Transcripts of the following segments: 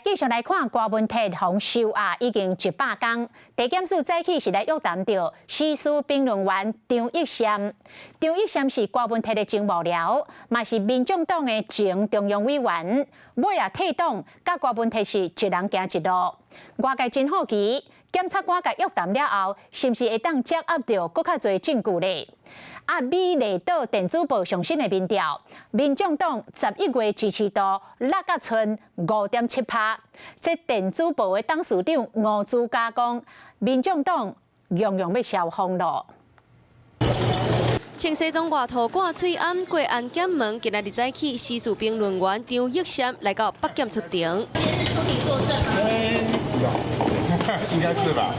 继续来看郭文泰防收押已经100天，地检署早起是来约谈到时事评论员张益善。张益善是郭文泰的前幕僚，嘛是民众党的前中央委员。尾也退党，甲郭文泰是一人行一路。外界真好奇，检察官甲约谈了后，是不是会当掌握到更较侪证据呢？美丽岛电子报上新的民调，民众党11月支持度落甲剩5.7%。这电子报的董事长吴朱家讲，民众党样样要消风咯。清西庄外头挂翠暗过安检门，今日早起，时事评论员张益善来到北检出庭。出庭作证吗？应该是吧。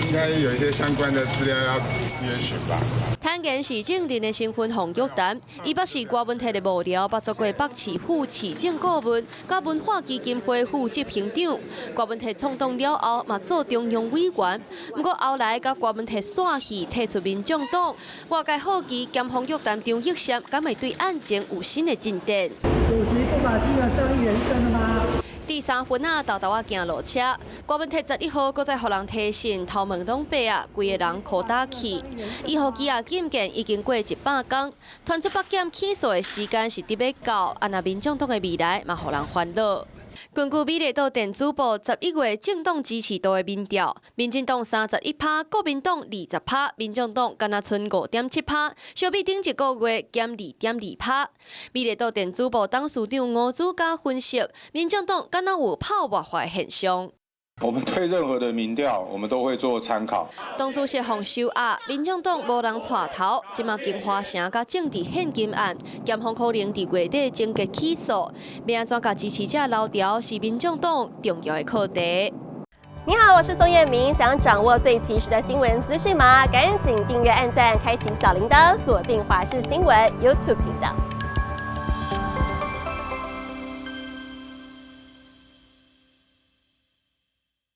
应该有一些相关的资料要约询吧。坦言是证人的身份防约谈，伊捌是郭文泰的幕僚，捌做过北市府市政顾问，甲文化基金会副执行长。郭文泰创党了后，嘛做中央委员，不过后来甲郭文泰散戏，退出民众党。外界好奇，检方约谈张益善，敢会对案件有新的进展？主席不把金额上议员升了吗？第三分豆豆啊行路车，郭文泰11号搁再互人提醒，头毛拢白啊，规个人苦打去。1号机啊检件已经过100天，传出北检起诉的时间是伫要到，那民众党的未来嘛互人烦恼。根据美丽岛电子报11月政党支持度的民调，民进党31%，国民党20%，民众党敢若剩5.7%，相比顶一个月减2.2%。美丽岛电子报董事长吴朱家分析，民众党敢若有泡沫化现象。我们对任何的民调，我们都会做参考。党主席洪秀压，民众党无人带头，即马金华城甲政治献金案，检方可能伫月底终结起诉，要安怎甲支持者留条，是民众党重要的课题。你好，我是宋彦明，想掌握最及时的新闻资讯吗？赶紧订阅、按赞、开启小铃铛，锁定华视新闻 YouTube 频道。